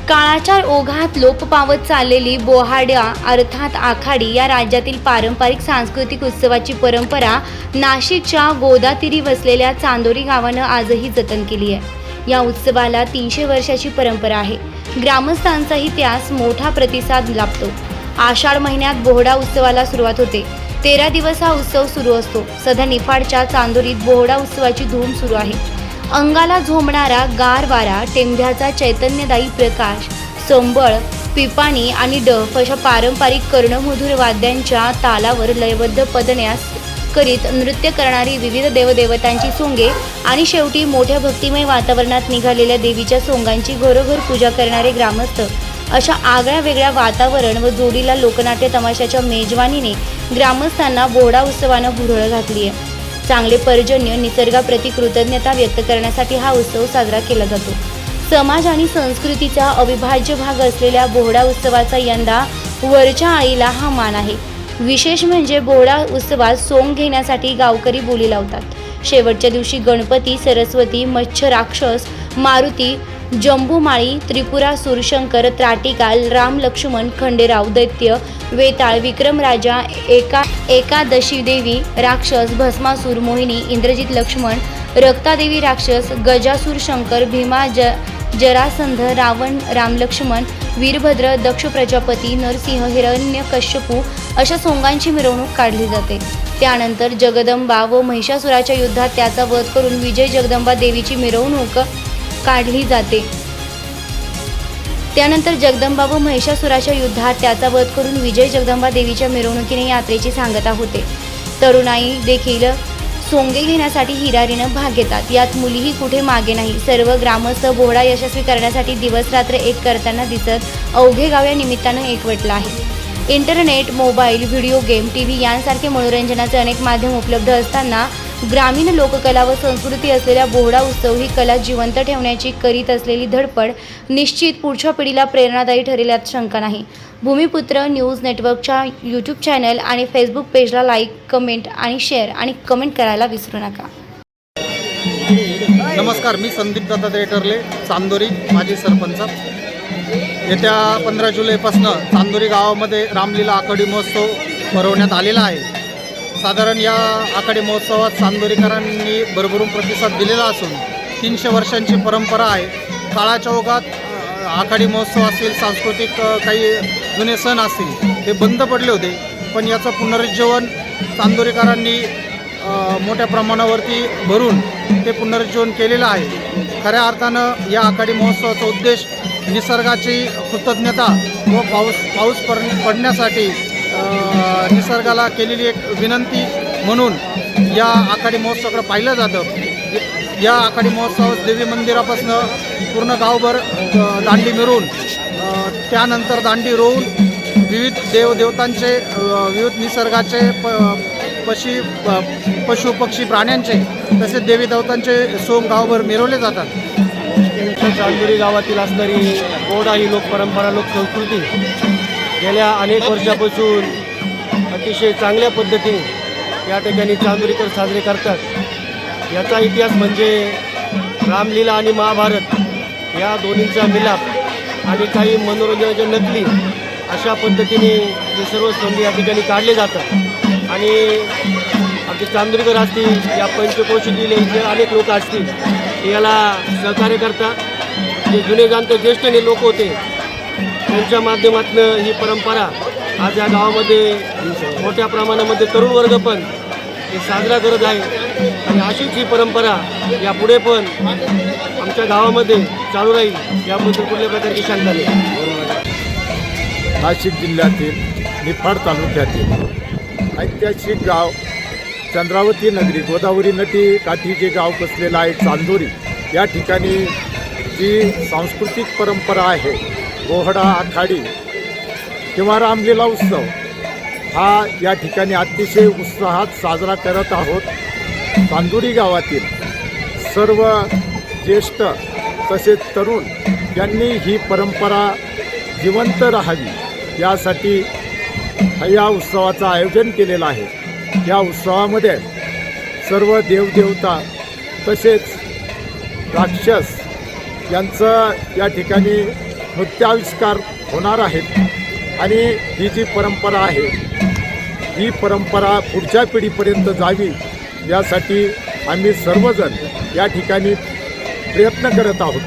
काळाच्या ओघात लोप पावत चाललेली बोहाड्या अर्थात आखाडी या राज्यातील पारंपरिक सांस्कृतिक उत्सवाची परंपरा नाशिकच्या गोदातीरी वसलेल्या चांदोरी गावानं आजही जतन केली आहे। या उत्सवाला 300 वर्षाची परंपरा आहे। ग्रामस्थांचाही त्यास मोठा प्रतिसाद लाभतो। आषाढ महिन्यात बोहडा उत्सवाला सुरुवात होते। 13 दिवस हा उत्सव सुरू असतो। सध्या निफाडच्या चांदोरीत बोहडा उत्सवाची धूम सुरू आहे। अंगाला झोंबणारा गार वारा, टेंभ्याचा चैतन्यदायी प्रकाश, संबळ, पिपाणी आणि डफ अशा पारंपरिक कर्णमधुर वाद्यांच्या तालावर लयबद्ध पदन्यास करीत नृत्य करणारी विविध देवदेवतांची सोंगे आणि शेवटी मोठ्या भक्तिमय वातावरणात निघालेल्या देवीच्या सोंगांची घरोघर पूजा करणारे ग्रामस्थ अशा आगळ्या वेगळ्या वातावरण व जोडीला लोकनाट्य तमाशाच्या मेजवानीने ग्रामस्थांना बोहडा उत्सवानं भुरळ घातली आहे। चांगले पर्जन्य, निसर्गाप्रती कृतज्ञता व्यक्त करण्यासाठी हा उत्सव साजरा केला जातो। समाज आणि संस्कृतीचा अविभाज्य भाग असलेल्या बोहडा उत्सवाचा यंदा वरच्या आईला हा मान आहे। विशेष म्हणजे बोहडा उत्सवात सोंग घेण्यासाठी गावकरी बोली लावतात। शेवटच्या दिवशी गणपती, सरस्वती, मच्छ राक्षस, मारुती, जंबूमाळी, त्रिपुरासूर, शंकर, त्राटिकाल, राम लक्ष्मण, खंडेराव, दैत्य, वेताळ, विक्रमराजा, एकादशी देवी राक्षस, भस्मासूर, मोहिनी, इंद्रजित लक्ष्मण, रक्तादेवी राक्षस, गजासूर, शंकर, भीमा, जरासंध, रावण, रामलक्ष्मण, वीरभद्र, दक्ष प्रजापती, नरसिंह, हिरण्यकश्यपू अशा सोंगांची मिरवणूक काढली जाते। त्यानंतर जगदंबा व महिषासुराच्या युद्धात त्याचा वध करून विजय जगदंबा देवीची मिरवणूक काढली जाते। त्यानंतर जगदंबा व महिषासुराच्या युद्धात त्याचा वध करून विजय जगदंबा देवीच्या मिरवणुकीने यात्रेची सांगता होते। तरुणाई देखील सोंगे घेण्यासाठी हिरारीनं भाग घेतात। यात मुलीही कुठे मागे नाही। सर्व ग्रामस्थ बोहडा यशस्वी करण्यासाठी दिवस रात्र एक करताना दिसत अवघे गाव या निमित्तानं एकवटलं आहे। Internet, mobile, video game, TV यांसारखे मनोरंजनाचे अनेक माध्यम उपलब्ध असताना ग्रामीण लोककला व संस्कृती असलेल्या बोहडा उत्सव ही कला जिवंत ठेवण्याची करीत असलेली धडपड निश्चित पुढच्या पिढीला प्रेरणादायी ठरेल यात शंका नाही। भूमिपुत्र न्यूज नेटवर्कच्या यूट्यूब चॅनल आणि फेसबुक पेजला लाईक, कमेंट आणि शेअर आणि कमेंट करायला विसरू नका। नमस्कार, मी संदीप दत्तात्रय टर्ले, चांदोरी माजी सरपंच। येत्या 15 जुलैपासून चांदोरी गावामध्ये रामलीला आखाडी महोत्सव भरवण्यात आलेला आहे। साधारण या आखाडी महोत्सवात चांदोरीकरांनी भरभरून प्रतिसाद दिलेला असून 300 वर्षांची परंपरा आहे। काळाच्या ओघात आखाडी महोत्सव असतील, सांस्कृतिक काही जुने सण असतील, ते बंद पडले होते, पण याचं पुनरुज्जीवन चांदोरीकरांनी मोठ्या प्रमाणावरती भरून ते पुनरुज्जीवन केलेलं आहे। खऱ्या अर्थानं या आखाडी महोत्सवाचा उद्देश निसर्गाची कृतज्ञता व पाऊस पडण्यासाठी निसर्गाला केलेली एक विनंती म्हणून या आखाडी महोत्सवाकडे पाहिलं जातं। या आखाडी महोत्सवात देवी मंदिरापासून पूर्ण गावभर दांडी मिरवून त्यानंतर दांडी रोवून विविध देवदेवतांचे, विविध निसर्गाचे, पशु पक्षी प्राण्यांचे तसेच देवी देवतांचे सोंग गावभर मिरवले जातात। चांदोरी गावातील असणारी बोहडा ही लोकपरंपरा, लोकसंस्कृती गेल्या अनेक वर्षापासून अतिशय चांगल्या पद्धतीने या ठिकाणी चांदोरीकर साजरे करतात। याचा इतिहास म्हणजे रामलीला आणि महाभारत या दोन्हींचा मिलाप आणि काही मनोरंजनाच्या नकली अशा पद्धतीने हे सर्व संधी या ठिकाणी काढले जातात। आणि आमचे चांदोरीकर असतील, या पंचक्रोशीतील इथे अनेक लोक असतील, याला सहकार्य करतात। जे जुने जाणते ज्येष्ठ लोक होते त्यांच्या माध्यमातून ही परंपरा आज या गावामध्ये मोठ्या प्रमाणामध्ये तरुण वर्ग पण हे साजरा करत आहे। आणि अशीच ही परंपरा यापुढे पण आमच्या गावामध्ये चालू राहील याबद्दल कुठल्या प्रकारची शंका नाही। नाशिक जिल्ह्यातील निफाड तालुक्यातील ऐतिहासिक गाव चंद्रावती नगरी, गोदावरी नदी काठी जे गाव कसलेलं आहे चांदोरी, या ठिकाणी जी सांस्कृतिक परंपरा आहे बोहडा आखाडी किंवा रामलीला उत्सव हा या ठिकाणी अतिशय उत्साहात साजरा करत आहोत। चांदोरी गावातील सर्व ज्येष्ठ तसेच तरुण यांनी ही परंपरा जिवंत राहावी यासाठी या उत्सवाचं आयोजन केलेलं आहे। या उत्सवामध्ये सर्व देवदेवता तसेच राक्षस यांचं या ठिकाणी नृत्याविष्कार होणार आहेत आणि ही जी परंपरा आहे ही परंपरा पुढच्या पिढीपर्यंत जावी यासाठी आम्ही सर्वजण या ठिकाणी प्रयत्न करत आहोत.